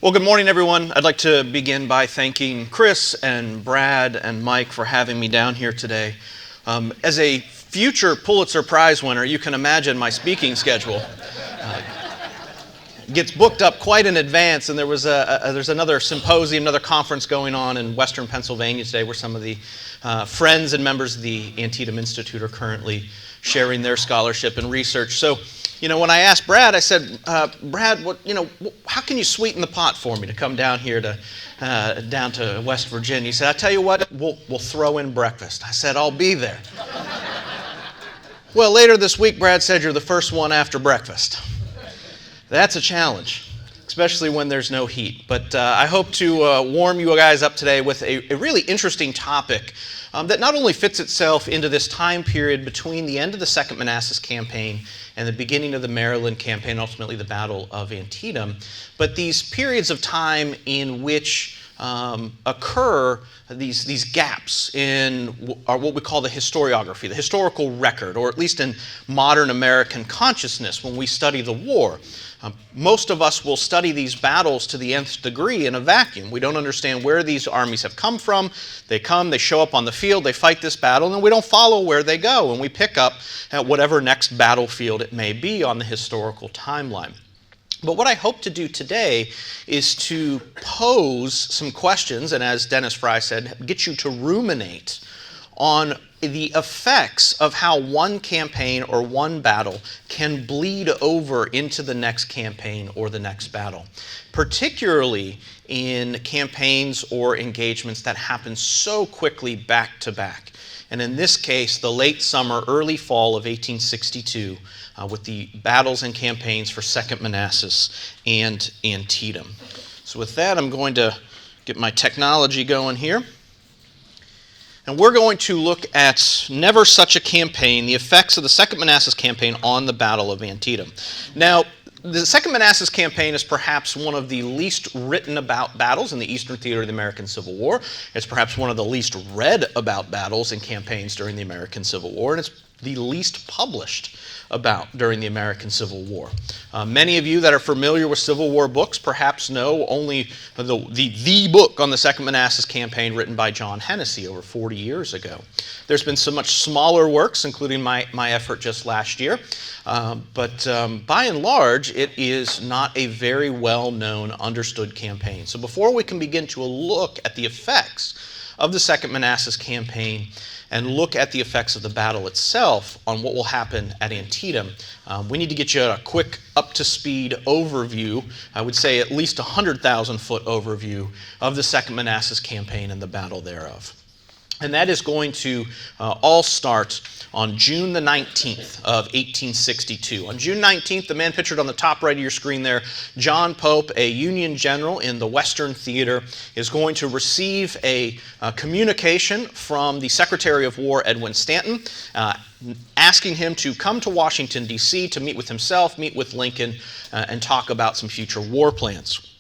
Well, good morning, everyone. I'd like to begin by thanking Chris and Brad and Mike for having me down here today. As a future Pulitzer Prize winner, you can imagine my speaking schedule gets booked up quite in advance, and there's another symposium, another conference going on in Western Pennsylvania today where some of the friends and members of the Antietam Institute are currently sharing their scholarship and research. So, when I asked Brad, I said, Brad, how can you sweeten the pot for me to come down here down to West Virginia? He said, I tell you what, we'll throw in breakfast. I said, I'll be there. Well, later this week, Brad said, you're the first one after breakfast. That's a challenge, especially when there's no heat. But I hope to warm you guys up today with a really interesting topic that not only fits itself into this time period between the end of the Second Manassas Campaign and the beginning of the Maryland Campaign, ultimately the Battle of Antietam, but these periods of time in which occur these gaps in what we call the historiography, the historical record, or at least in modern American consciousness when we study the war. Most of us will study these battles to the nth degree in a vacuum. We don't understand where these armies have come from. They come, they show up on the field, they fight this battle, and we don't follow where they go, and we pick up at whatever next battlefield it may be on the historical timeline. But what I hope to do today is to pose some questions, and as Dennis Fry said, get you to ruminate on the effects of how one campaign or one battle can bleed over into the next campaign or the next battle, particularly in campaigns or engagements that happen so quickly back to back. And in this case, the late summer, early fall of 1862, with the battles and campaigns for Second Manassas and Antietam. So with that, I'm going to get my technology going here. And we're going to look at Never Such a Campaign, the effects of the Second Manassas Campaign on the Battle of Antietam. Now, the Second Manassas Campaign is perhaps one of the least written about battles in the Eastern Theater of the American Civil War. It's perhaps one of the least read about battles and campaigns during the American Civil War, and it's the least published about during the American Civil War. Many of you that are familiar with Civil War books perhaps know only the book on the Second Manassas Campaign written by John Hennessy over 40 years ago. There's been some much smaller works, including my effort just last year, but by and large, it is not a very well-known, understood campaign. So before we can begin to look at the effects of the Second Manassas Campaign and look at the effects of the battle itself on what will happen at Antietam, we need to get you a quick up-to-speed overview, I would say at least 100,000-foot overview of the Second Manassas Campaign and the battle thereof. And that is going to all start on June the 19th of 1862. On June 19th, the man pictured on the top right of your screen there, John Pope, a Union general in the Western Theater, is going to receive a communication from the Secretary of War, Edwin Stanton, asking him to come to Washington, D.C. to meet with himself, meet with Lincoln, and talk about some future war plans.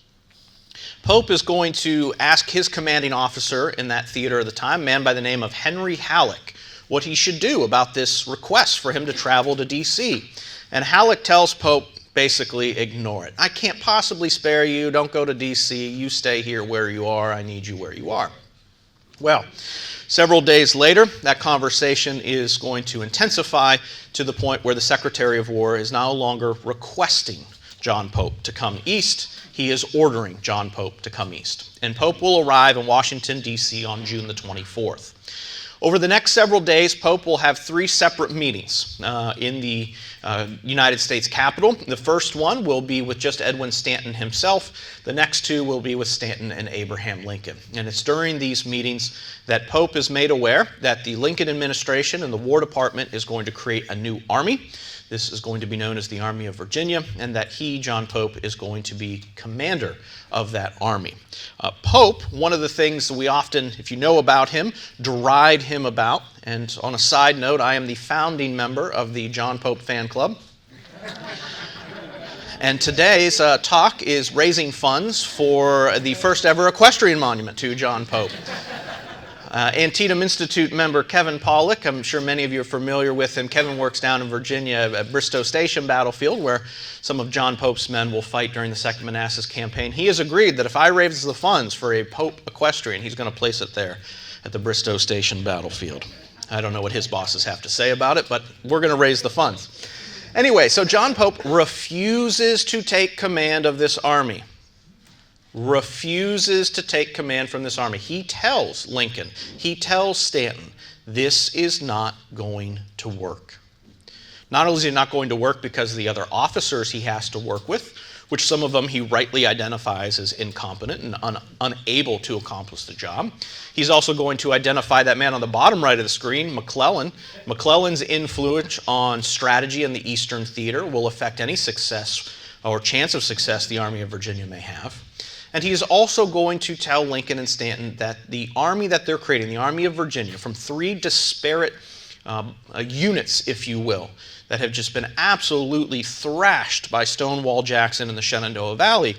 Pope is going to ask his commanding officer in that theater at the time, a man by the name of Henry Halleck, what he should do about this request for him to travel to D.C. And Halleck tells Pope, basically, ignore it. I can't possibly spare you. Don't go to D.C. You stay here where you are. I need you where you are. Well, several days later, that conversation is going to intensify to the point where the Secretary of War is no longer requesting John Pope to come east. He is ordering John Pope to come east. And Pope will arrive in Washington, D.C. on June the 24th. Over the next several days, Pope will have three separate meetings in the United States Capitol. The first one will be with just Edwin Stanton himself. The next two will be with Stanton and Abraham Lincoln. And it's during these meetings that Pope is made aware that the Lincoln administration and the War Department is going to create a new army. This is going to be known as the Army of Virginia, and that he, John Pope, is going to be commander of that army. Pope, one of the things that we often, if you know about him, deride him about, and on a side note, I am the founding member of the John Pope fan club. And today's talk is raising funds for the first ever equestrian monument to John Pope. Antietam Institute member Kevin Pollock, I'm sure many of you are familiar with him. Kevin works down in Virginia at Bristow Station battlefield where some of John Pope's men will fight during the Second Manassas Campaign. He has agreed that if I raise the funds for a Pope equestrian, he's going to place it there at the Bristow Station battlefield. I don't know what his bosses have to say about it, but we're going to raise the funds. Anyway, so John Pope refuses to take command of this army. Refuses to take command from this army. He tells Lincoln, he tells Stanton, this is not going to work. Not only is it not going to work because of the other officers he has to work with, which some of them he rightly identifies as incompetent and unable to accomplish the job. He's also going to identify that man on the bottom right of the screen, McClellan. McClellan's influence on strategy in the Eastern Theater will affect any success or chance of success the Army of Virginia may have. And he is also going to tell Lincoln and Stanton that the army that they're creating, the Army of Virginia, from three disparate units, if you will, that have just been absolutely thrashed by Stonewall Jackson in the Shenandoah Valley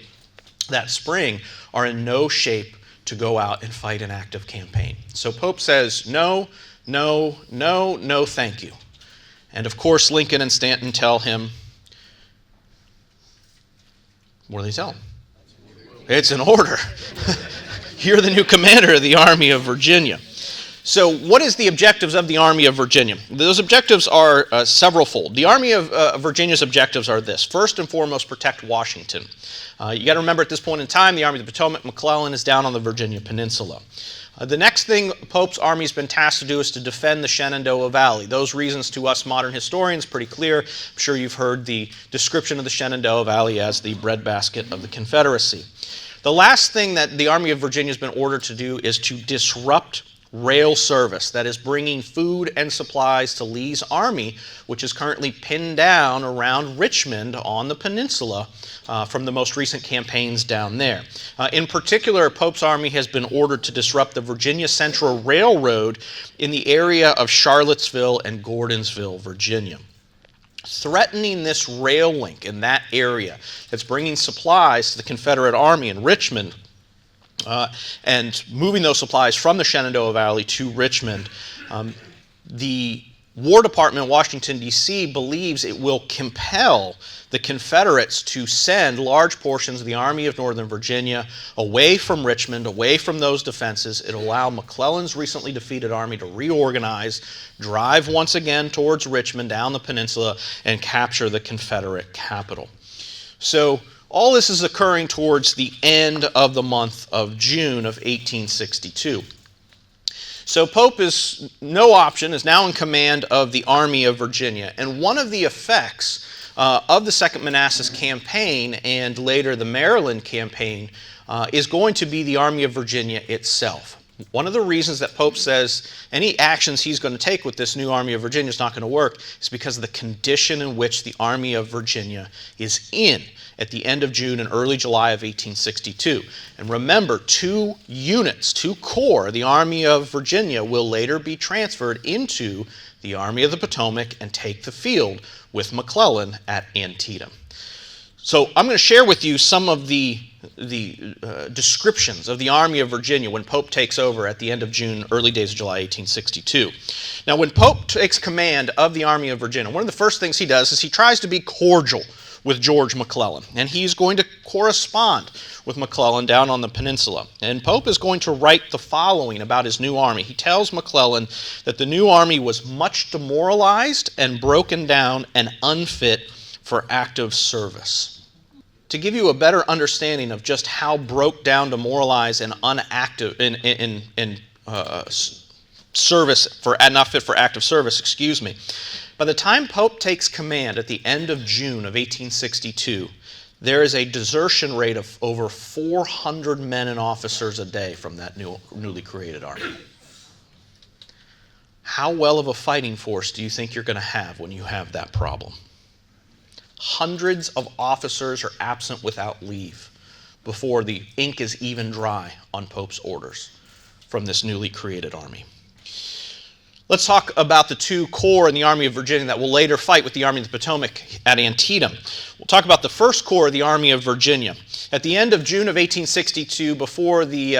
that spring, are in no shape to go out and fight an active campaign. So Pope says, no, no, no, no, thank you. And of course, Lincoln and Stanton tell him, what do they tell him? It's an order. You're the new commander of the Army of Virginia. So what is the objectives of the Army of Virginia? Those objectives are several-fold. The Army of Virginia's objectives are this. First and foremost, protect Washington. You got to remember at this point in time, the Army of the Potomac, McClellan, is down on the Virginia Peninsula. The next thing Pope's army has been tasked to do is to defend the Shenandoah Valley. Those reasons to us modern historians pretty clear. I'm sure you've heard the description of the Shenandoah Valley as the breadbasket of the Confederacy. The last thing that the Army of Virginia has been ordered to do is to disrupt rail service, that is bringing food and supplies to Lee's army, which is currently pinned down around Richmond on the peninsula from the most recent campaigns down there. In particular, Pope's army has been ordered to disrupt the Virginia Central Railroad in the area of Charlottesville and Gordonsville, Virginia. Threatening this rail link in that area that's bringing supplies to the Confederate Army in Richmond and moving those supplies from the Shenandoah Valley to Richmond, the War Department in Washington, D.C. believes it will compel the Confederates to send large portions of the Army of Northern Virginia away from Richmond, away from those defenses. It'll allow McClellan's recently defeated army to reorganize, drive once again towards Richmond down the peninsula, and capture the Confederate capital. So all this is occurring towards the end of the month of June of 1862. So Pope is no option, is now in command of the Army of Virginia. And one of the effects of the Second Manassas Campaign and later the Maryland Campaign is going to be the Army of Virginia itself. One of the reasons that Pope says any actions he's going to take with this new Army of Virginia is not going to work is because of the condition in which the Army of Virginia is in at the end of June and early July of 1862. And remember, two corps of the Army of Virginia will later be transferred into the Army of the Potomac and take the field with McClellan at Antietam. So I'm going to share with you some of the descriptions of the Army of Virginia when Pope takes over at the end of June, early days of July 1862. Now, when Pope takes command of the Army of Virginia, one of the first things he does is he tries to be cordial with George McClellan, and he's going to correspond with McClellan down on the peninsula. And Pope is going to write the following about his new army. He tells McClellan that the new army was much demoralized and broken down and unfit for active service. To give you a better understanding of just how broke down, demoralized, and unactive in service for not fit for active service, by the time Pope takes command at the end of June of 1862, there is a desertion rate of over 400 men and officers a day from that newly created army. How well of a fighting force do you think you're going to have when you have that problem? Hundreds of officers are absent without leave before the ink is even dry on Pope's orders from this newly created army. Let's talk about the two corps in the Army of Virginia that will later fight with the Army of the Potomac at Antietam. We'll talk about the first corps of the Army of Virginia. At the end of June of 1862, before the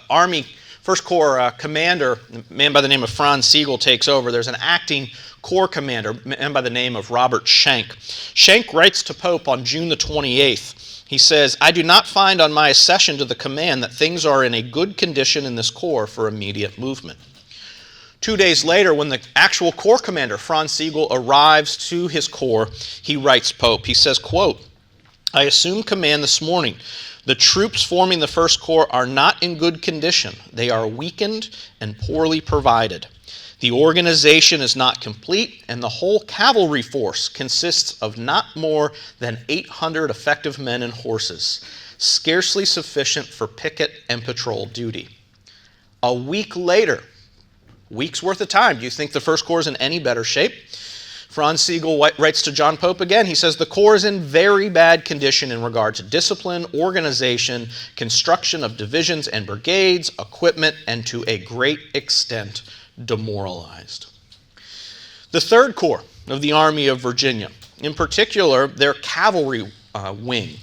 army First Corps commander, a man by the name of Franz Sigel, takes over. There's an acting Corps commander, a man by the name of Robert Schenck. Schenck writes to Pope on June the 28th. He says, "I do not find on my accession to the command that things are in a good condition in this Corps for immediate movement." 2 days later, when the actual Corps commander, Franz Sigel, arrives to his Corps, he writes Pope. He says, quote, "I assumed command this morning. The troops forming the First Corps are not in good condition. They are weakened and poorly provided. The organization is not complete, and the whole cavalry force consists of not more than 800 effective men and horses, scarcely sufficient for picket and patrol duty." A week later, week's worth of time, do you think the First Corps is in any better shape? Franz Sigel writes to John Pope again. He says, "The Corps is in very bad condition in regard to discipline, organization, construction of divisions and brigades, equipment, and to a great extent demoralized." The Third Corps of the Army of Virginia, in particular their cavalry wing,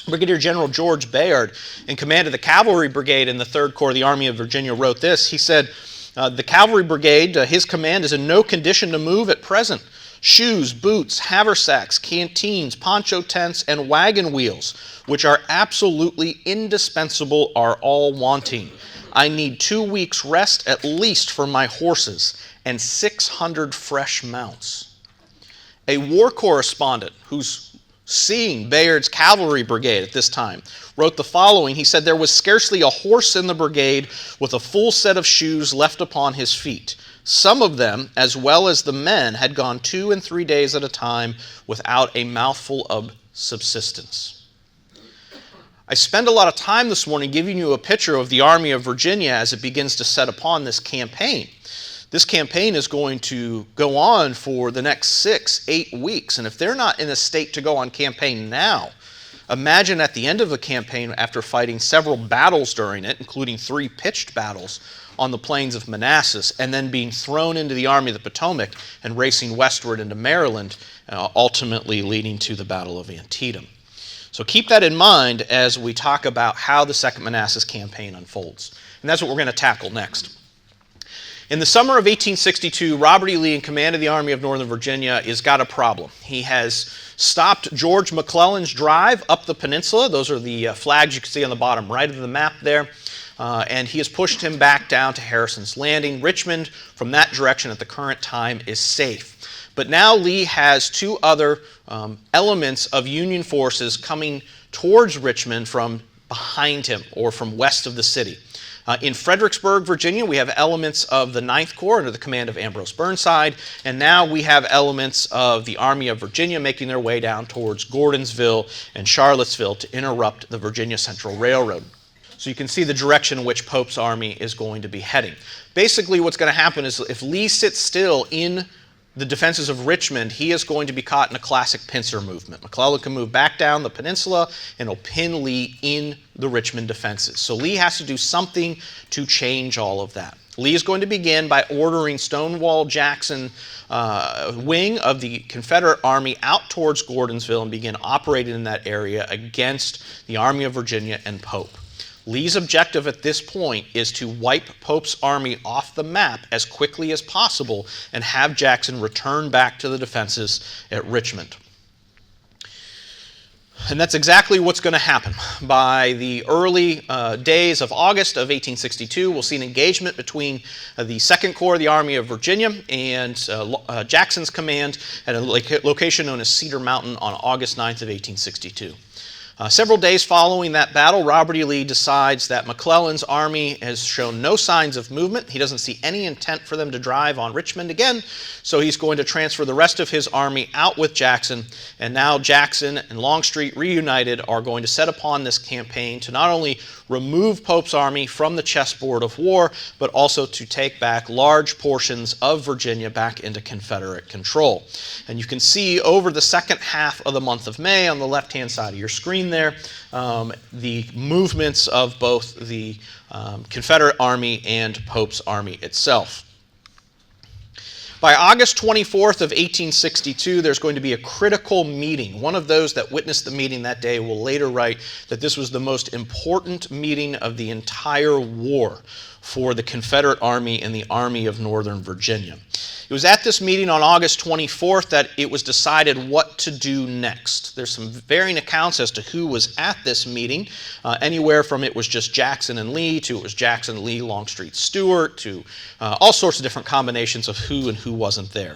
Brigadier General George Bayard, in command of the cavalry brigade in the Third Corps of the Army of Virginia, wrote this. He said, "The cavalry brigade, his command, is in no condition to move at present. Shoes, boots, haversacks, canteens, poncho tents, and wagon wheels, which are absolutely indispensable, are all wanting. I need 2 weeks' rest at least for my horses and 600 fresh mounts." A war correspondent who's seeing Bayard's cavalry brigade at this time wrote the following. He said, "There was scarcely a horse in the brigade with a full set of shoes left upon his feet. Some of them, as well as the men, had gone 2 and 3 days at a time without a mouthful of subsistence." I spend a lot of time this morning giving you a picture of the Army of Virginia as it begins to set upon this campaign. This campaign is going to go on for the next 6-8 weeks, and if they're not in a state to go on campaign now, imagine at the end of the campaign, after fighting several battles during it, including 3 pitched battles on the plains of Manassas, and then being thrown into the Army of the Potomac and racing westward into Maryland, ultimately leading to the Battle of Antietam. So keep that in mind as we talk about how the Second Manassas Campaign unfolds. And that's what we're going to tackle next. In the summer of 1862, Robert E. Lee, in command of the Army of Northern Virginia, has got a problem. He has stopped George McClellan's drive up the peninsula. Those are the flags you can see on the bottom right of the map there. And he has pushed him back down to Harrison's Landing. Richmond, from that direction at the current time, is safe. But now Lee has 2 other elements of Union forces coming towards Richmond from behind him, or from west of the city. In Fredericksburg, Virginia, we have elements of the Ninth Corps under the command of Ambrose Burnside, and now we have elements of the Army of Virginia making their way down towards Gordonsville and Charlottesville to interrupt the Virginia Central Railroad. So you can see the direction in which Pope's army is going to be heading. Basically, what's going to happen is if Lee sits still in the defenses of Richmond, he is going to be caught in a classic pincer movement. McClellan can move back down the peninsula and will pin Lee in the Richmond defenses. So Lee has to do something to change all of that. Lee is going to begin by ordering Stonewall Jackson wing of the Confederate Army out towards Gordonsville and begin operating in that area against the Army of Virginia and Pope. Lee's objective at this point is to wipe Pope's army off the map as quickly as possible and have Jackson return back to the defenses at Richmond. And that's exactly what's going to happen. By the early days of August of 1862, we'll see an engagement between the Second Corps of the Army of Virginia and Jackson's command at a location known as Cedar Mountain on August 9th of 1862. Several days following that battle, Robert E. Lee decides that McClellan's army has shown no signs of movement. He doesn't see any intent for them to drive on Richmond again, so he's going to transfer the rest of his army out with Jackson, and now Jackson and Longstreet, reunited, are going to set upon this campaign to not only remove Pope's army from the chessboard of war, but also to take back large portions of Virginia back into Confederate control. And you can see over the second half of the month of May on the left-hand side of your screen there, the movements of both the Confederate Army and Pope's army itself. By August 24th of 1862, there's going to be a critical meeting. One of those that witnessed the meeting that day will later write that this was the most important meeting of the entire war for the Confederate Army and the Army of Northern Virginia. It was at this meeting on August 24th that it was decided what to do next. There's some varying accounts as to who was at this meeting, anywhere from it was just Jackson and Lee to it was Jackson, Lee, Longstreet, Stewart, to all sorts of different combinations of who and who wasn't there.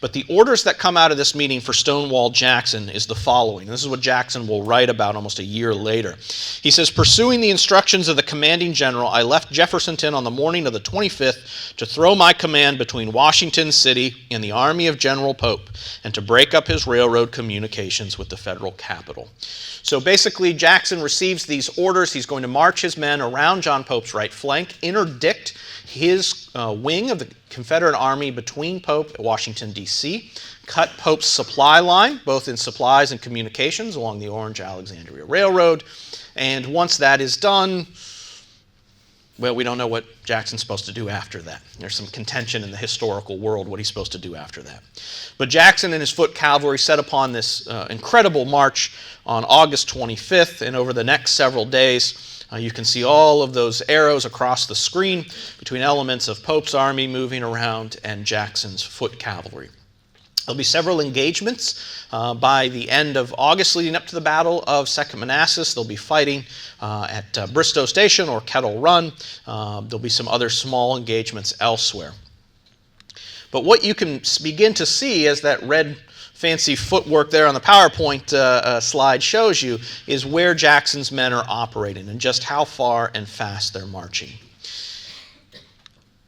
But the orders that come out of this meeting for Stonewall Jackson is the following. This is what Jackson will write about almost a year later. He says, "Pursuing the instructions of the commanding general, I left Jeffersonton on the morning of the 25th to throw my command between Washington City and the army of General Pope and to break up his railroad communications with the federal capital." So basically, Jackson receives these orders. He's going to march his men around John Pope's right flank, interdict his wing of the Confederate Army between Pope and Washington, D.C., cut Pope's supply line, both in supplies and communications, along the Orange-Alexandria Railroad. And once that is done, well, we don't know what Jackson's supposed to do after that. There's some contention in the historical world what he's supposed to do after that. But Jackson and his foot cavalry set upon this incredible march on August 25th, and over the next several days, you can see all of those arrows across the screen between elements of Pope's army moving around and Jackson's foot cavalry. There'll be several engagements by the end of August leading up to the Battle of Second Manassas. They'll be fighting at Bristow Station or Kettle Run. There'll be some other small engagements elsewhere. But what you can begin to see as that red fancy footwork there on the PowerPoint slide shows you is where Jackson's men are operating and just how far and fast they're marching.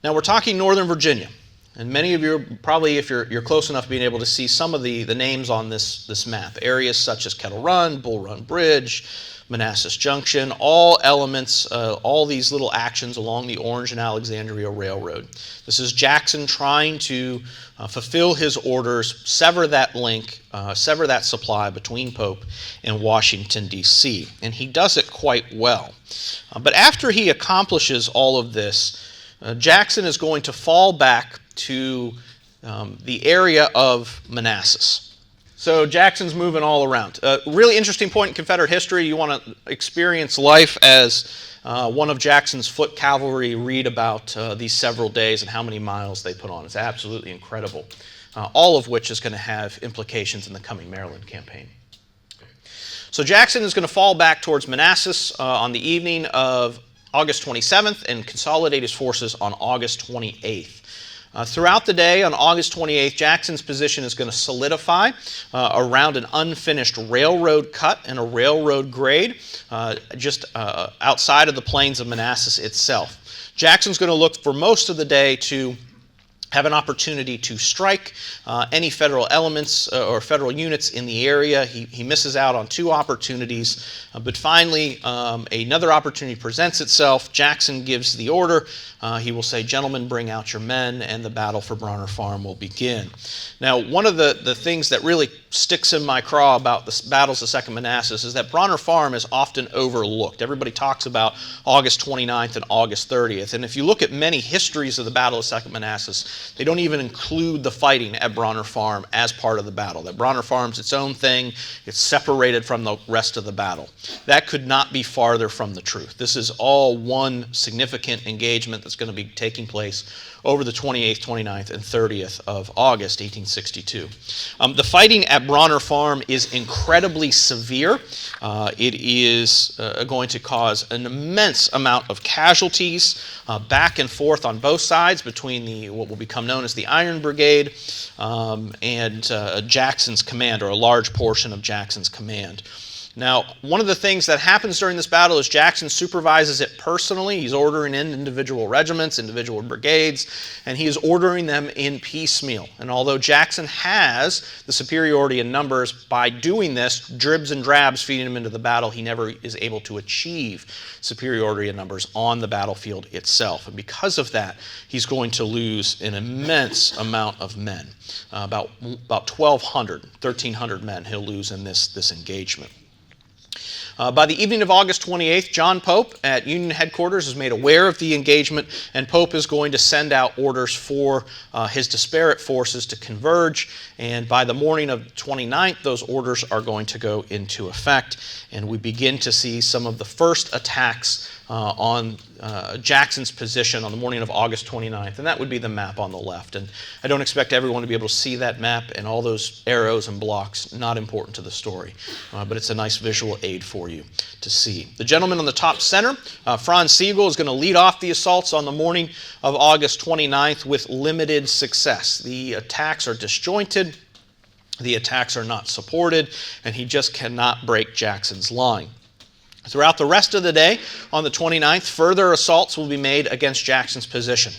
Now we're talking Northern Virginia. And many of you, probably if you're close enough, being able to see some of the names on this map. Areas such as Kettle Run, Bull Run Bridge, Manassas Junction, all elements, all these little actions along the Orange and Alexandria Railroad. This is Jackson trying to fulfill his orders, sever that link, sever that supply between Pope and Washington, D.C. And he does it quite well. But after he accomplishes all of this, Jackson is going to fall back to the area of Manassas. So Jackson's moving all around. Really interesting point in Confederate history. You want to experience life as one of Jackson's foot cavalry read about these several days and how many miles they put on. It's absolutely incredible, all of which is going to have implications in the coming Maryland campaign. So Jackson is going to fall back towards Manassas on the evening of August 27th and consolidate his forces on August 28th. Throughout the day on August 28th, Jackson's position is going to solidify around an unfinished railroad cut and a railroad grade just outside of the plains of Manassas itself. Jackson's going to look for most of the day to have an opportunity to strike any federal elements or federal units in the area. He misses out on two opportunities, but finally another opportunity presents itself. Jackson gives the order. He will say, "Gentlemen, bring out your men," and the battle for Bronner Farm will begin. Now, one of the things that really sticks in my craw about the battles of Second Manassas is that Bronner Farm is often overlooked. Everybody talks about August 29th and August 30th, and if you look at many histories of the Battle of Second Manassas, they don't even include the fighting at Bronner Farm as part of the battle. That Bronner Farm's its own thing. It's separated from the rest of the battle. That could not be farther from the truth. This is all one significant engagement that's going to be taking place over the 28th, 29th, and 30th of August, 1862. The fighting at Bronner Farm is incredibly severe. It is going to cause an immense amount of casualties back and forth on both sides between what will become known as the Iron Brigade and Jackson's command, or a large portion of Jackson's command. Now, one of the things that happens during this battle is Jackson supervises it personally. He's ordering in individual regiments, individual brigades, and he is ordering them in piecemeal. And although Jackson has the superiority in numbers, by doing this, dribs and drabs feeding him into the battle, he never is able to achieve superiority in numbers on the battlefield itself. And because of that, he's going to lose an immense amount of men. About 1,200, 1,300 men he'll lose in this engagement. By the evening of August 28th, John Pope at Union headquarters is made aware of the engagement, and Pope is going to send out orders for his disparate forces to converge, and by the morning of the 29th, those orders are going to go into effect, and we begin to see some of the first attacks on Jackson's position on the morning of August 29th, and that would be the map on the left. And I don't expect everyone to be able to see that map and all those arrows and blocks, not important to the story, but it's a nice visual aid for you to see. The gentleman on the top center, Franz Sigel, is going to lead off the assaults on the morning of August 29th with limited success. The attacks are disjointed, the attacks are not supported, and he just cannot break Jackson's line. Throughout the rest of the day, on the 29th, further assaults will be made against Jackson's position.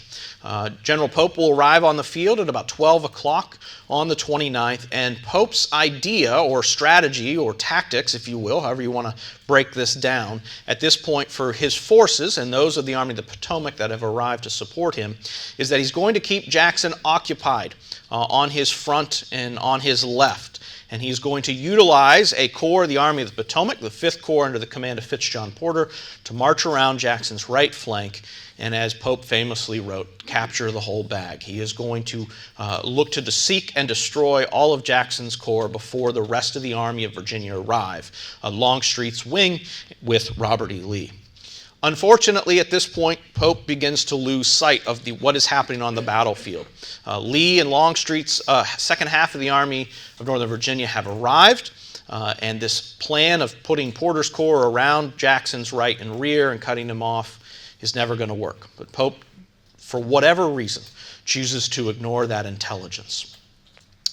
General Pope will arrive on the field at about 12 o'clock on the 29th, and Pope's idea or strategy or tactics, if you will, however you want to break this down, at this point for his forces and those of the Army of the Potomac that have arrived to support him, is that he's going to keep Jackson occupied on his front and on his left. And he's going to utilize a corps of the Army of the Potomac, the 5th Corps under the command of Fitz-John Porter, to march around Jackson's right flank, and as Pope famously wrote, capture the whole bag. He is going to look to seek and destroy all of Jackson's corps before the rest of the Army of Virginia arrive, Longstreet's wing with Robert E. Lee. Unfortunately, at this point, Pope begins to lose sight of what is happening on the battlefield. Lee and Longstreet's second half of the Army of Northern Virginia have arrived, and this plan of putting Porter's corps around Jackson's right and rear and cutting him off is never going to work. But Pope, for whatever reason, chooses to ignore that intelligence.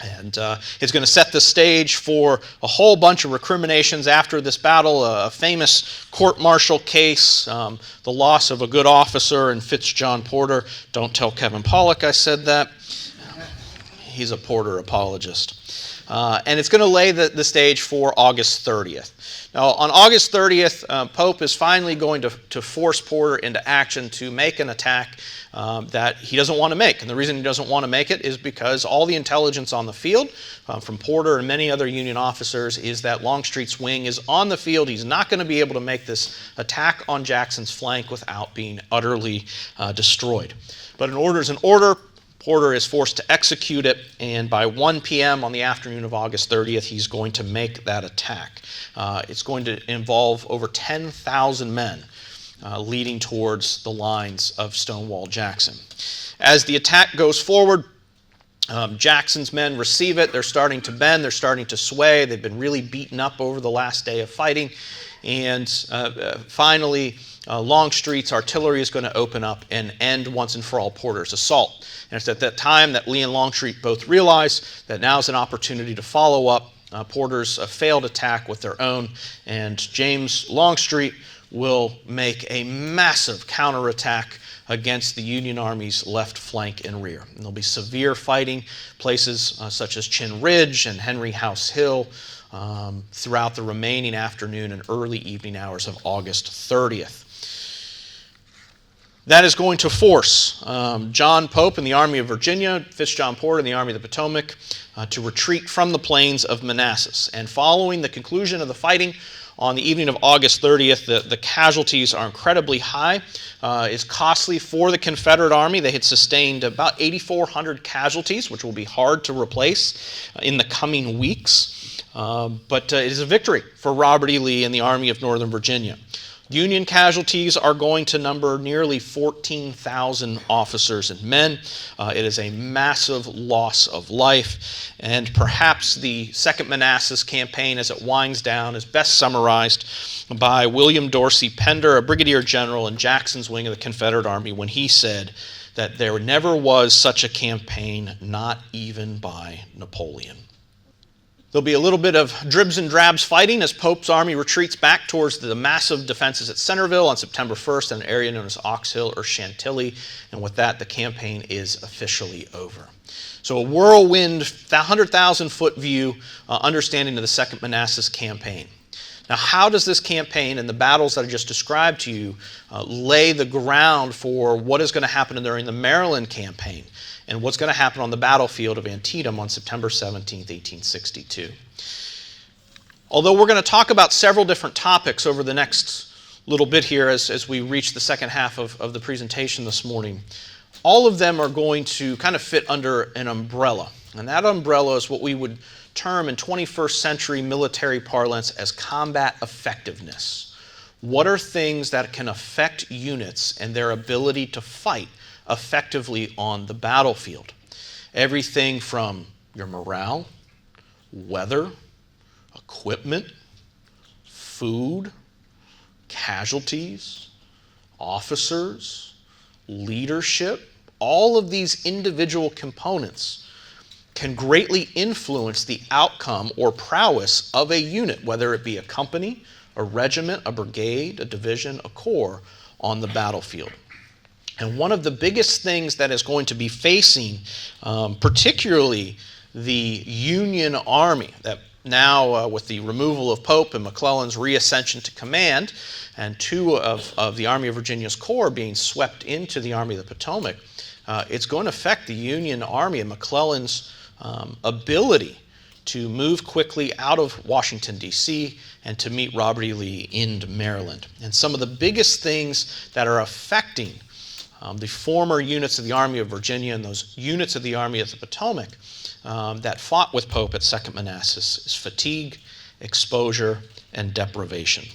And it's going to set the stage for a whole bunch of recriminations after this battle, a famous court-martial case, the loss of a good officer in Fitz-John Porter. Don't tell Kevin Pollak I said that. He's a Porter apologist. And it's going to lay the stage for August 30th. Now, on August 30th, Pope is finally going to force Porter into action to make an attack that he doesn't want to make. And the reason he doesn't want to make it is because all the intelligence on the field from Porter and many other Union officers is that Longstreet's wing is on the field. He's not going to be able to make this attack on Jackson's flank without being utterly destroyed. But an order is an order. Porter is forced to execute it, and by 1 p.m. on the afternoon of August 30th, he's going to make that attack. It's going to involve over 10,000 men leading towards the lines of Stonewall Jackson. As the attack goes forward, Jackson's men receive it. They're starting to bend. They're starting to sway. They've been really beaten up over the last day of fighting. And finally, Longstreet's artillery is going to open up and end once and for all Porter's assault. And it's at that time that Lee and Longstreet both realize that now is an opportunity to follow up Porter's failed attack with their own. And James Longstreet will make a massive counterattack against the Union Army's left flank and rear. And there'll be severe fighting, places such as Chin Ridge and Henry House Hill, throughout the remaining afternoon and early evening hours of August 30th. That is going to force John Pope and the Army of Virginia, Fitz-John Porter and the Army of the Potomac to retreat from the plains of Manassas. And following the conclusion of the fighting on the evening of August 30th, the casualties are incredibly high. It's costly for the Confederate Army. They had sustained about 8,400 casualties, which will be hard to replace in the coming weeks. But it is a victory for Robert E. Lee and the Army of Northern Virginia. Union casualties are going to number nearly 14,000 officers and men. It is a massive loss of life, and perhaps the Second Manassas Campaign, as it winds down, is best summarized by William Dorsey Pender, a brigadier general in Jackson's wing of the Confederate Army, when he said that there never was such a campaign, not even by Napoleon. There'll be a little bit of dribs and drabs fighting as Pope's army retreats back towards the massive defenses at Centerville on September 1st in an area known as Ox Hill or Chantilly, and with that, the campaign is officially over. So a whirlwind, 100,000-foot view, understanding of the Second Manassas Campaign. Now, how does this campaign and the battles that I just described to you lay the ground for what is going to happen during the Maryland Campaign and what's going to happen on the battlefield of Antietam on September 17, 1862? Although we're going to talk about several different topics over the next little bit here as we reach the second half of the presentation this morning, all of them are going to kind of fit under an umbrella. And that umbrella is what we would term in 21st century military parlance as combat effectiveness. What are things that can affect units and their ability to fight effectively on the battlefield? Everything from your morale, weather, equipment, food, casualties, officers, leadership, all of these individual components can greatly influence the outcome or prowess of a unit, whether it be a company, a regiment, a brigade, a division, a corps on the battlefield. And one of the biggest things that is going to be facing, particularly the Union Army, that now with the removal of Pope and McClellan's reascension to command, and two of the Army of Virginia's corps being swept into the Army of the Potomac, it's going to affect the Union Army and McClellan's ability to move quickly out of Washington, D.C., and to meet Robert E. Lee in Maryland. And some of the biggest things that are affecting the former units of the Army of Virginia and those units of the Army of the Potomac that fought with Pope at Second Manassas is fatigue, exposure, and deprivation.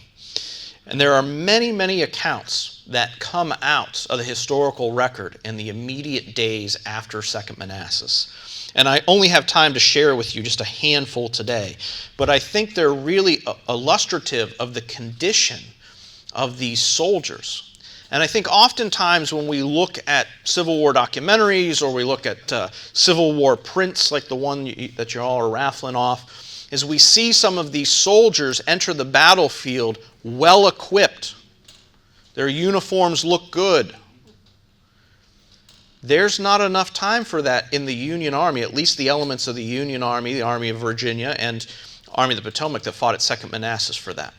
And there are many, many accounts that come out of the historical record in the immediate days after Second Manassas. And I only have time to share with you just a handful today, but I think they're really illustrative of the condition of these soldiers. And I think oftentimes when we look at Civil War documentaries or we look at Civil War prints like the one that you all are raffling off, is we see some of these soldiers enter the battlefield well equipped. Their uniforms look good. There's not enough time for that in the Union Army, at least the elements of the Union Army, the Army of Virginia, and Army of the Potomac that fought at Second Manassas for that.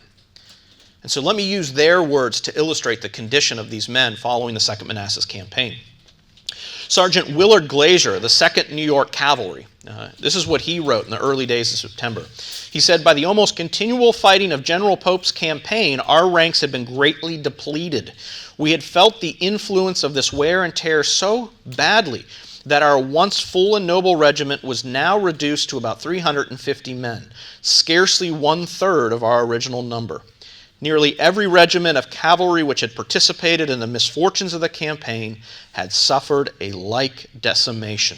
And so let me use their words to illustrate the condition of these men following the Second Manassas Campaign. Sergeant Willard Glazier, the 2nd New York Cavalry, this is what he wrote in the early days of September. He said, "By the almost continual fighting of General Pope's campaign, our ranks had been greatly depleted. We had felt the influence of this wear and tear so badly that our once full and noble regiment was now reduced to about 350 men, scarcely 1/3 of our original number. Nearly every regiment of cavalry which had participated in the misfortunes of the campaign had suffered a like decimation."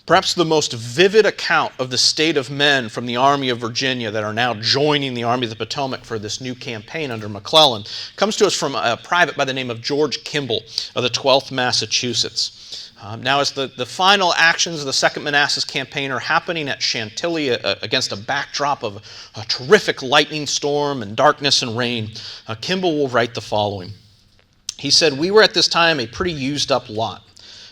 Perhaps the most vivid account of the state of men from the Army of Virginia that are now joining the Army of the Potomac for this new campaign under McClellan comes to us from a private by the name of George Kimball of the 12th Massachusetts. Now, as the final actions of the Second Manassas Campaign are happening at Chantilly against a backdrop of a terrific lightning storm and darkness and rain, Kimball will write the following. He said, "We were at this time a pretty used up lot.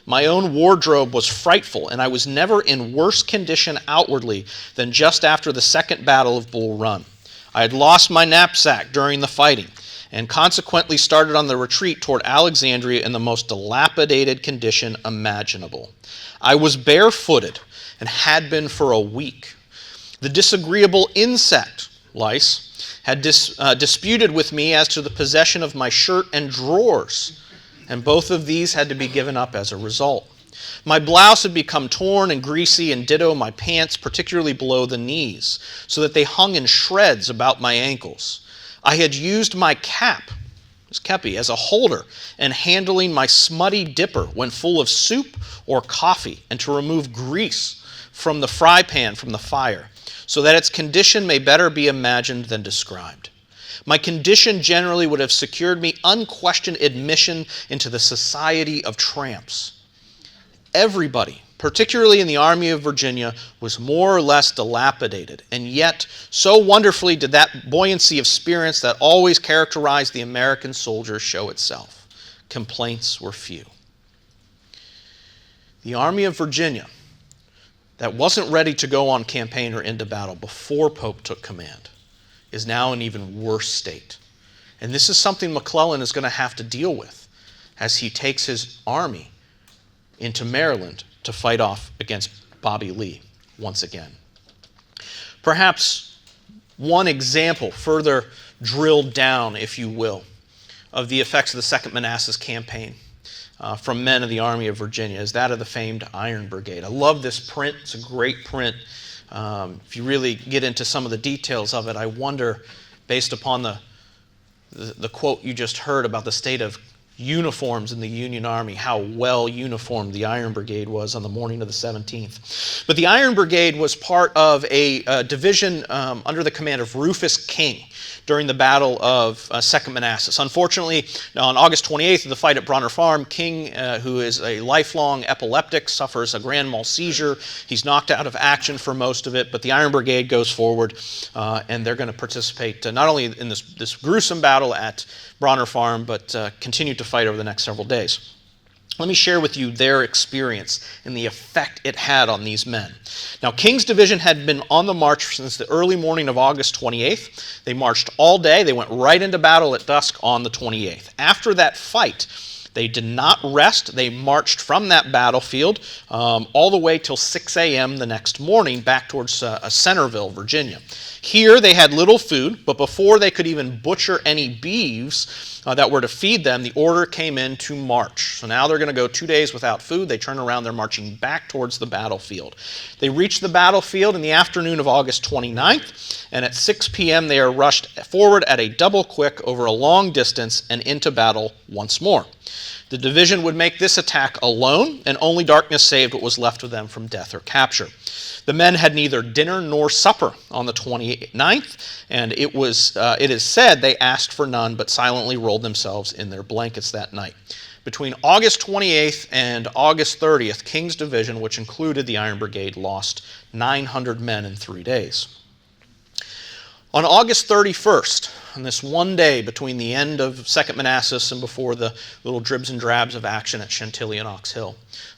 My own wardrobe was frightful, and I was never in worse condition outwardly than just after the second battle of Bull Run. I had lost my knapsack during the fighting, and consequently started on the retreat toward Alexandria in the most dilapidated condition imaginable. I was barefooted, and had been for a week. The disagreeable insect, lice, had disputed with me as to the possession of my shirt and drawers, and both of these had to be given up as a result. My blouse had become torn and greasy, and ditto my pants, particularly below the knees, so that they hung in shreds about my ankles. I had used my cap, this kepi, as a holder, and handling my smutty dipper when full of soup or coffee, and to remove grease from the fry pan from the fire, so that its condition may better be imagined than described. My condition generally would have secured me unquestioned admission into the society of tramps. Everybody, particularly in the Army of Virginia, was more or less dilapidated, and yet so wonderfully did that buoyancy of spirits that always characterized the American soldier show itself. Complaints were few." The Army of Virginia, that wasn't ready to go on campaign or into battle before Pope took command, is now in even worse state. And this is something McClellan is going to have to deal with as he takes his army into Maryland to fight off against Bobby Lee once again. Perhaps one example, further drilled down, if you will, of the effects of the Second Manassas Campaign from men of the Army of Virginia is that of the famed Iron Brigade. I love this print. It's a great print. If you really get into some of the details of it, I wonder, based upon the quote you just heard about the state of uniforms in the Union Army, how well uniformed the Iron Brigade was on the morning of the 17th. But the Iron Brigade was part of a division under the command of Rufus King during the Battle of Second Manassas. Unfortunately, on August 28th of the fight at Bronner Farm, King, who is a lifelong epileptic, suffers a grand mal seizure. He's knocked out of action for most of it, but the Iron Brigade goes forward, and they're going to participate not only in this gruesome battle at Bronner Farm, but continue to fight over the next several days. Let me share with you their experience and the effect it had on these men. Now, King's division had been on the march since the early morning of August 28th. They marched all day. They went right into battle at dusk on the 28th. After that fight, they did not rest. They marched from that battlefield all the way till 6 a.m. the next morning back towards Centerville, Virginia. Here they had little food, but before they could even butcher any beeves that were to feed them, the order came in to march. So now they're going to go 2 days without food. They turn around, they're marching back towards the battlefield. They reach the battlefield in the afternoon of August 29th, and at 6 p.m. they are rushed forward at a double quick over a long distance and into battle once more. The division would make this attack alone, and only darkness saved what was left of them from death or capture. The men had neither dinner nor supper on the 29th, and it is said they asked for none, but silently rolled themselves in their blankets that night. Between August 28th and August 30th, King's division, which included the Iron Brigade, lost 900 men in 3 days. On August 31st, on this one day between the end of Second Manassas and before the little dribs and drabs of action at Chantilly and Ox Hill,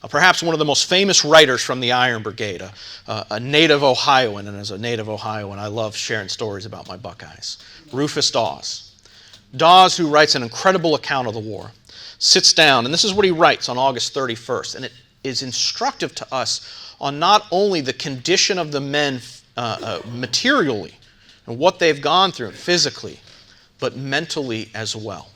perhaps one of the most famous writers from the Iron Brigade, a native Ohioan, and as a native Ohioan, I love sharing stories about my Buckeyes, Rufus Dawes. Dawes, who writes an incredible account of the war, sits down, and this is what he writes on August 31st, and it is instructive to us on not only the condition of the men materially, and what they've gone through physically, but mentally as well.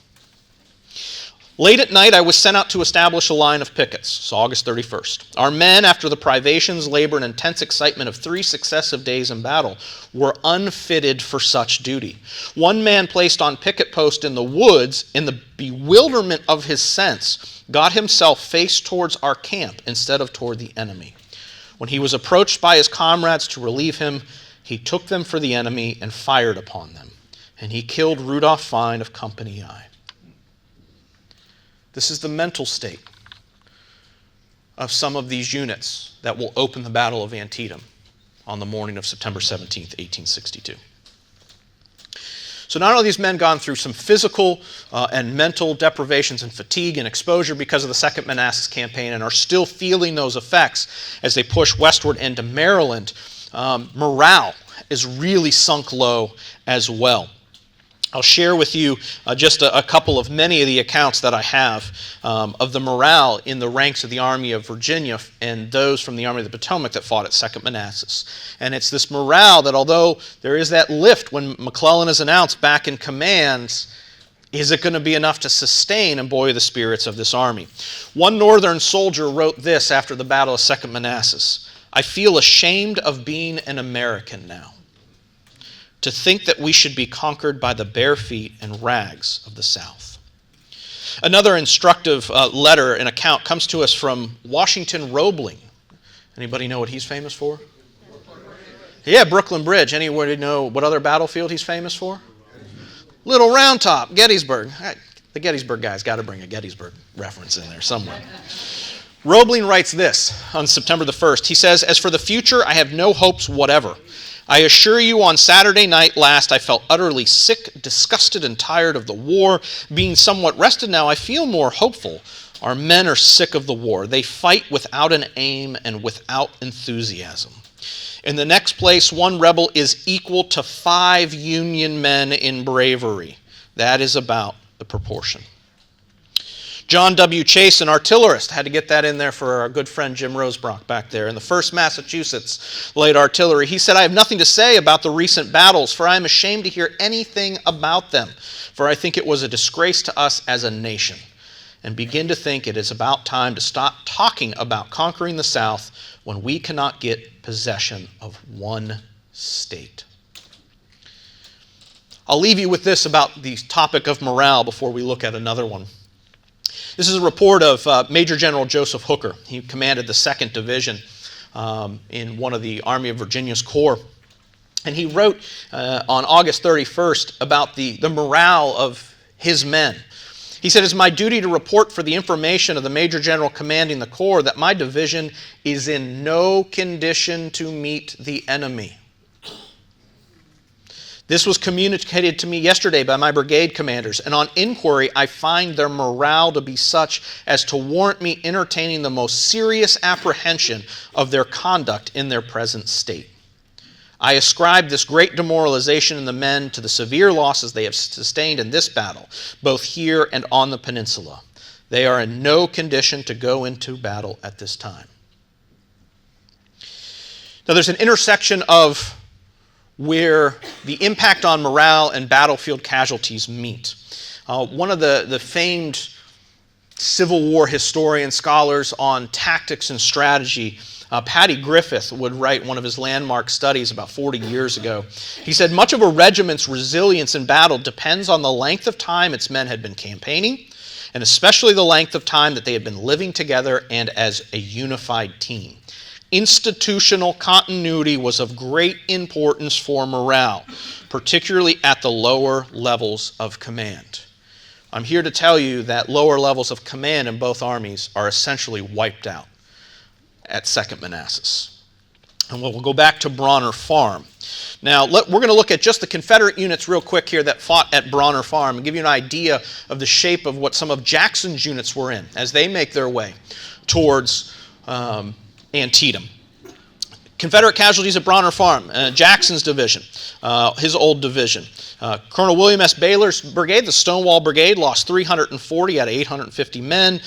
Late at night, I was sent out to establish a line of pickets. So August 31st. Our men, after the privations, labor, and intense excitement of 3 successive days in battle, were unfitted for such duty. One man placed on picket post in the woods, in the bewilderment of his sense, got himself face towards our camp instead of toward the enemy. When he was approached by his comrades to relieve him, he took them for the enemy and fired upon them. And he killed Rudolph Fine of Company I. This is the mental state of some of these units that will open the Battle of Antietam on the morning of September 17th, 1862. So not only have these men gone through some physical and mental deprivations and fatigue and exposure because of the Second Manassas Campaign and are still feeling those effects as they push westward into Maryland, morale is really sunk low as well. I'll share with you just a couple of many of the accounts that I have of the morale in the ranks of the Army of Virginia and those from the Army of the Potomac that fought at Second Manassas. And it's this morale that although there is that lift when McClellan is announced back in command, is it going to be enough to sustain and buoy the spirits of this army? One Northern soldier wrote this after the Battle of Second Manassas: "I feel ashamed of being an American now. To think that we should be conquered by the bare feet and rags of the South." Another instructive letter and account comes to us from Washington Roebling. Anybody know what he's famous for? Yeah, Brooklyn Bridge. Anybody know what other battlefield he's famous for? Little Round Top, Gettysburg. The Gettysburg guy's got to bring a Gettysburg reference in there somewhere. Roebling writes this on September the 1st. He says, "As for the future, I have no hopes whatever. I assure you on Saturday night last I felt utterly sick, disgusted, and tired of the war. Being somewhat rested now, I feel more hopeful. Our men are sick of the war. They fight without an aim and without enthusiasm. In the next place, one rebel is equal to 5 Union men in bravery." That is about the proportion. John W. Chase, an artillerist, had to get that in there for our good friend Jim Rosebrock back there, in the 1st Massachusetts Light Artillery. He said, "I have nothing to say about the recent battles, for I am ashamed to hear anything about them, for I think it was a disgrace to us as a nation, and begin to think it is about time to stop talking about conquering the South when we cannot get possession of one state." I'll leave you with this about the topic of morale before we look at another one. This is a report of Major General Joseph Hooker. He commanded the 2nd Division in one of the Army of Virginia's corps. And he wrote on August 31st about the morale of his men. He said, "It's my duty to report for the information of the Major General commanding the corps that my division is in no condition to meet the enemy. This was communicated to me yesterday by my brigade commanders, and on inquiry I find their morale to be such as to warrant me entertaining the most serious apprehension of their conduct in their present state. I ascribe this great demoralization in the men to the severe losses they have sustained in this battle, both here and on the peninsula. They are in no condition to go into battle at this time." Now there's an intersection of where the impact on morale and battlefield casualties meet. One of the famed Civil War historian scholars on tactics and strategy, Paddy Griffith, would write one of his landmark studies about 40 years ago. He said, "Much of a regiment's resilience in battle depends on the length of time its men had been campaigning, and especially the length of time that they had been living together and as a unified team. Institutional continuity was of great importance for morale, particularly at the lower levels of command." I'm here to tell you that lower levels of command in both armies are essentially wiped out at Second Manassas. And we'll go back to Bronner Farm. Now, we're going to look at just the Confederate units real quick here that fought at Bronner Farm and give you an idea of the shape of what some of Jackson's units were in as they make their way towards Antietam. Confederate casualties at Bronner Farm, Jackson's division, his old division. Colonel William S. Baylor's brigade, the Stonewall Brigade, lost 340 out of 850 men.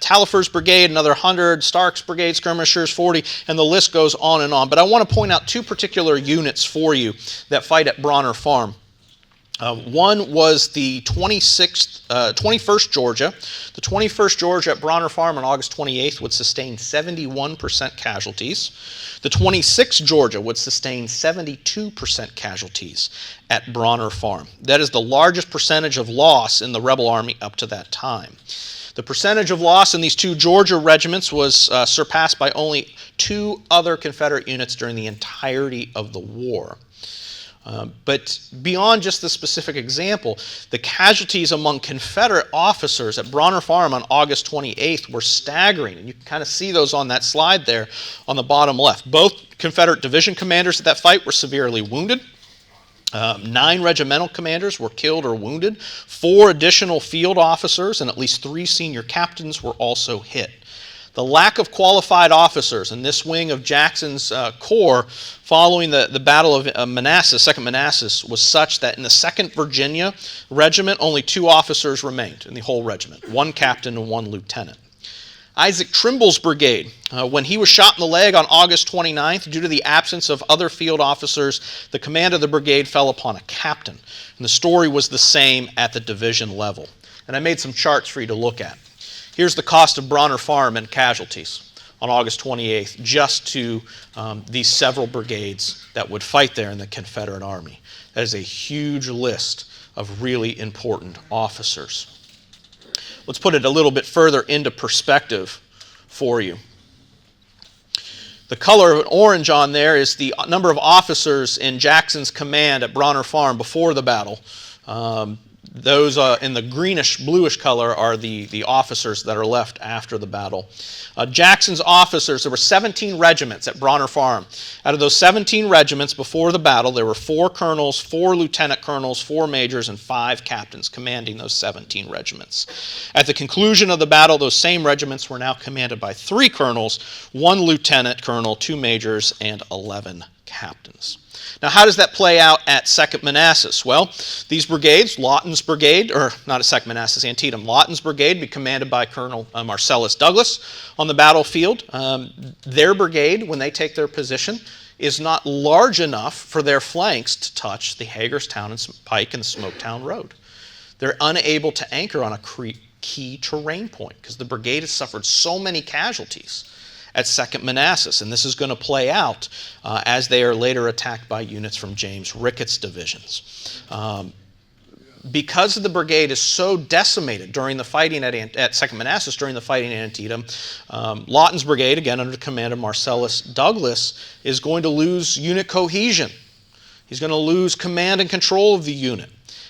Tallifer's brigade, another 100. Stark's brigade, skirmishers, 40, and the list goes on and on. But I want to point out 2 particular units for you that fight at Bronner Farm. One was the 21st Georgia. The 21st Georgia at Bronner Farm on August 28th would sustain 71% casualties. The 26th Georgia would sustain 72% casualties at Bronner Farm. That is the largest percentage of loss in the rebel army up to that time. The percentage of loss in these 2 Georgia regiments was surpassed by only 2 other Confederate units during the entirety of the war. But beyond just the specific example, the casualties among Confederate officers at Bronner Farm on August 28th were staggering. And you can kind of see those on that slide there on the bottom left. Both Confederate division commanders at that fight were severely wounded. 9 regimental commanders were killed or wounded. 4 additional field officers and at least 3 senior captains were also hit. The lack of qualified officers in this wing of Jackson's corps following the Battle of Manassas, Second Manassas, was such that in the 2nd Virginia Regiment, only 2 officers remained in the whole regiment, 1 captain and 1 lieutenant. Isaac Trimble's brigade, when he was shot in the leg on August 29th, due to the absence of other field officers, the command of the brigade fell upon a captain. And the story was the same at the division level. And I made some charts for you to look at. Here's the cost of Bronner Farm and casualties on August 28th, just to these several brigades that would fight there in the Confederate Army. That is a huge list of really important officers. Let's put it a little bit further into perspective for you. The color of orange on there is the number of officers in Jackson's command at Bronner Farm before the battle. Those in the greenish-bluish color are the officers that are left after the battle. Jackson's officers, there were 17 regiments at Bronner Farm. Out of those 17 regiments before the battle, there were 4 colonels, 4 lieutenant colonels, 4 majors, and 5 captains commanding those 17 regiments. At the conclusion of the battle, those same regiments were now commanded by 3 colonels, 1 lieutenant colonel, 2 majors, and 11 captains. captains. Now, how does that play out at Second Manassas? Well, these brigades, Lawton's brigade, or not at Second Manassas, Antietam, Lawton's brigade, be commanded by Colonel Marcellus Douglas on the battlefield. Their brigade, when they take their position, is not large enough for their flanks to touch the Hagerstown and Pike and the Smoketown Road. They're unable to anchor on a key terrain point because the brigade has suffered so many casualties at Second Manassas, and this is going to play out as they are later attacked by units from James Ricketts' divisions. Because the brigade is so decimated during the fighting at Second Manassas, during the fighting at Antietam, Lawton's brigade, again under the command of Marcellus Douglas, is going to lose unit cohesion. He's going to lose command and control of the unit.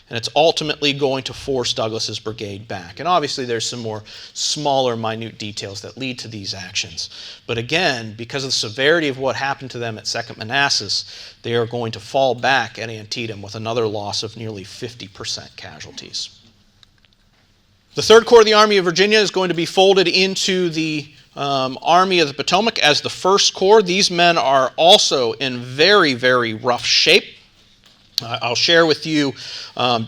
And it's ultimately going to force Douglas's brigade back. And obviously there's some more smaller, minute details that lead to these actions. But again, because of the severity of what happened to them at Second Manassas, they are going to fall back at Antietam with another loss of nearly 50% casualties. The 3rd Corps of the Army of Virginia is going to be folded into the Army of the Potomac as the 1st Corps. These men are also in very, very rough shape. I'll share with you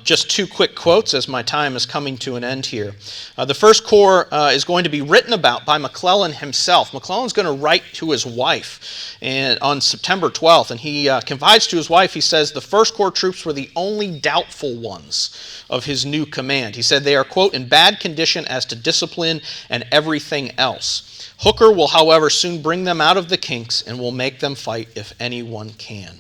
just 2 quick quotes as my time is coming to an end here. The 1st Corps is going to be written about by McClellan himself. McClellan's going to write to his wife on September 12th, and he confides to his wife, he says, the 1st Corps troops were the only doubtful ones of his new command. He said they are, quote, in bad condition as to discipline and everything else. Hooker will, however, soon bring them out of the kinks and will make them fight if anyone can.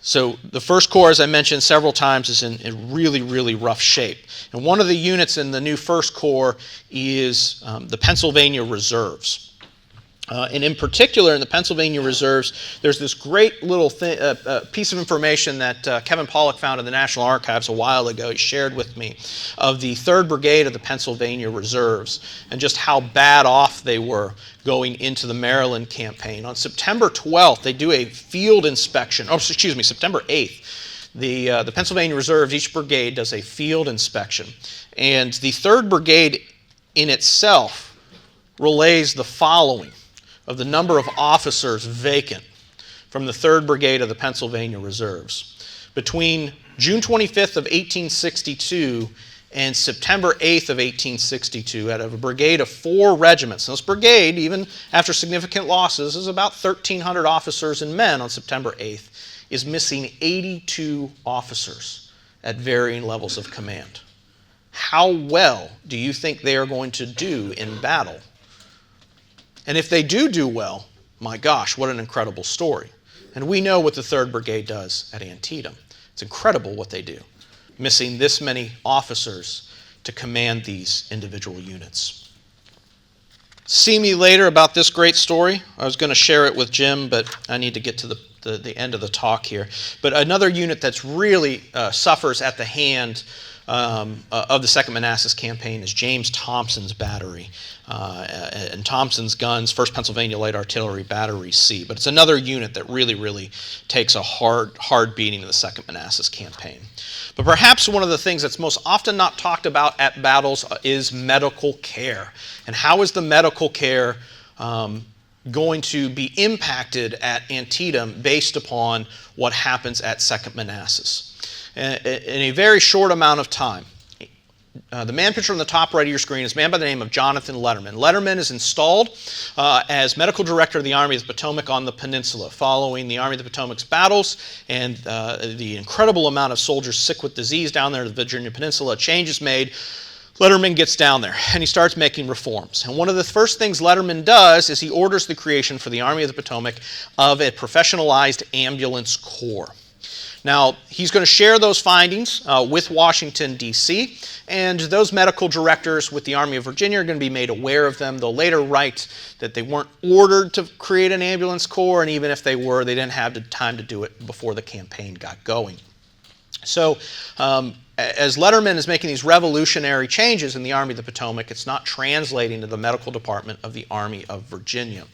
So the 1st Corps, as I mentioned several times, is in really, really rough shape. And one of the units in the new 1st Corps is the Pennsylvania Reserves. And in particular, in the Pennsylvania Reserves, there's this great little piece of information that Kevin Pollock found in the National Archives a while ago. He shared with me of the 3rd Brigade of the Pennsylvania Reserves and just how bad off they were going into the Maryland campaign. On September 12th, they do a field inspection. September 8th. The Pennsylvania Reserves, each brigade does a field inspection. And the 3rd Brigade in itself relays the following of the number of officers vacant from the 3rd Brigade of the Pennsylvania Reserves. Between June 25th of 1862 and September 8th of 1862, out of a brigade of 4 regiments. And this brigade, even after significant losses, is about 1,300 officers and men on September 8th, is missing 82 officers at varying levels of command. How well do you think they are going to do in battle? And if they do well, my gosh, what an incredible story. And we know what the 3rd Brigade does at Antietam. It's incredible what they do, missing this many officers to command these individual units. See me later about this great story. I was going to share it with Jim, but I need to get to the end of the talk here. But another unit that's really suffers at the hand of the Second Manassas Campaign is James Thompson's battery. And Thompson's guns, 1st Pennsylvania Light Artillery Battery C. But it's another unit that really, really takes a hard beating in the Second Manassas Campaign. But perhaps one of the things that's most often not talked about at battles is medical care. And how is the medical care going to be impacted at Antietam based upon what happens at Second Manassas? In a very short amount of time, the man pictured on the top right of your screen is a man by the name of Jonathan Letterman. Letterman is installed as medical director of the Army of the Potomac on the peninsula, following the Army of the Potomac's battles and the incredible amount of soldiers sick with disease down there in the Virginia Peninsula. A change is made. Letterman gets down there and he starts making reforms. And one of the first things Letterman does is he orders the creation for the Army of the Potomac of a professionalized ambulance corps. Now, he's going to share those findings with Washington, D.C., and those medical directors with the Army of Virginia are going to be made aware of them. They'll later write that they weren't ordered to create an ambulance corps, and even if they were, they didn't have the time to do it before the campaign got going. So as Letterman is making these revolutionary changes in the Army of the Potomac, it's not translating to the medical department of the Army of Virginia.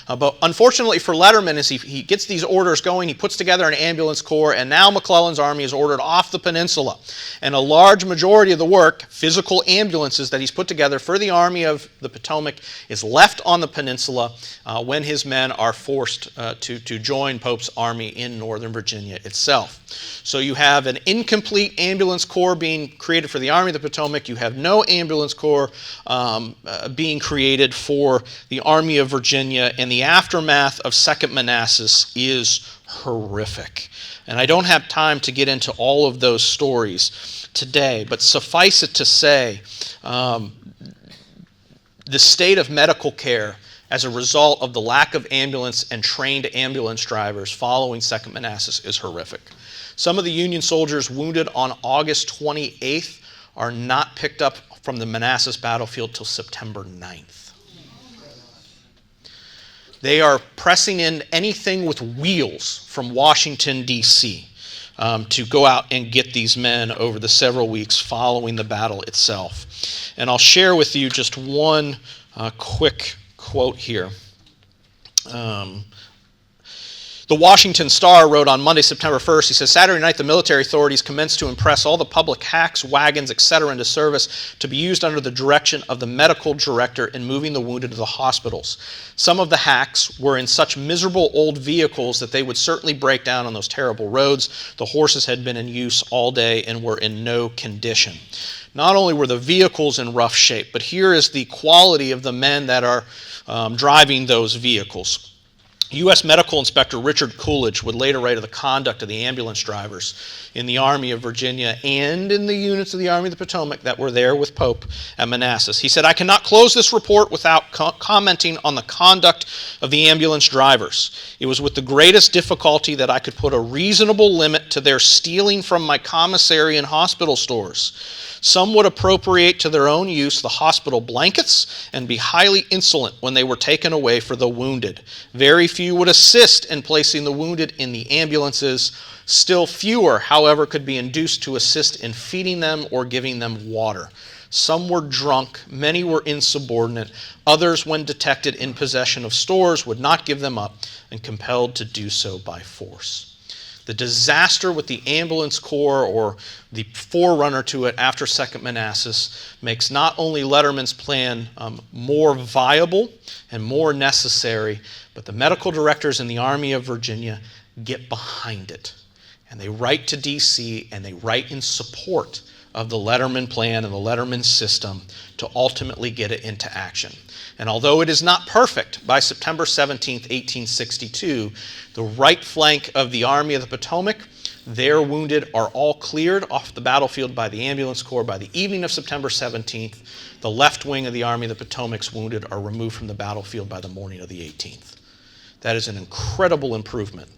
But unfortunately for Letterman, as he gets these orders going, he puts together an ambulance corps, and now McClellan's army is ordered off the peninsula. And a large majority of the work, physical ambulances that he's put together for the Army of the Potomac, is left on the peninsula when his men are forced to join Pope's army in Northern Virginia itself. So you have an incomplete ambulance corps being created for the Army of the Potomac. You have no ambulance corps being created for the Army of Virginia, and the aftermath of Second Manassas is horrific. And I don't have time to get into all of those stories today, but suffice it to say, the state of medical care as a result of the lack of ambulance and trained ambulance drivers following Second Manassas is horrific. Some of the Union soldiers wounded on August 28th are not picked up from the Manassas battlefield till September 9th. They are pressing in anything with wheels from Washington, D.C. To go out and get these men over the several weeks following the battle itself. And I'll share with you just one quick quote here. The Washington Star wrote on Monday, September 1st, he says, Saturday night the military authorities commenced to impress all the public hacks, wagons, etc. into service to be used under the direction of the medical director in moving the wounded to the hospitals. Some of the hacks were in such miserable old vehicles that they would certainly break down on those terrible roads. The horses had been in use all day and were in no condition. Not only were the vehicles in rough shape, but here is the quality of the men that are driving those vehicles. U.S. Medical Inspector Richard Coolidge would later write of the conduct of the ambulance drivers in the Army of Virginia and in the units of the Army of the Potomac that were there with Pope at Manassas. He said, I cannot close this report without commenting on the conduct of the ambulance drivers. It was with the greatest difficulty that I could put a reasonable limit to their stealing from my commissary and hospital stores. Some would appropriate to their own use the hospital blankets and be highly insolent when they were taken away for the wounded. Very few would assist in placing the wounded in the ambulances. Still fewer, however, could be induced to assist in feeding them or giving them water. Some were drunk, many were insubordinate. Others, when detected in possession of stores, would not give them up and compelled to do so by force. The disaster with the ambulance corps, or the forerunner to it after Second Manassas, makes not only Letterman's plan more viable and more necessary, but the medical directors in the Army of Virginia get behind it. And they write to D.C. and they write in support of the Letterman plan and the Letterman system to ultimately get it into action. And although it is not perfect, by September 17, 1862, the right flank of the Army of the Potomac, their wounded are all cleared off the battlefield by the ambulance corps. By the evening of September 17th, the left wing of the Army of the Potomac's wounded are removed from the battlefield by the morning of the 18th. That is an incredible improvement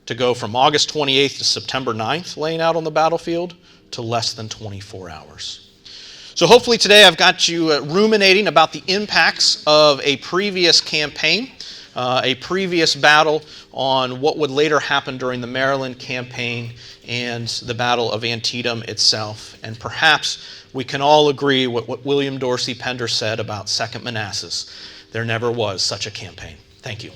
to go from August 28th to September 9th laying out on the battlefield to less than 24 hours. So hopefully today I've got you ruminating about the impacts of a previous campaign, a previous battle, on what would later happen during the Maryland campaign and the Battle of Antietam itself. And perhaps we can all agree with what William Dorsey Pender said about Second Manassas. There never was such a campaign. Thank you.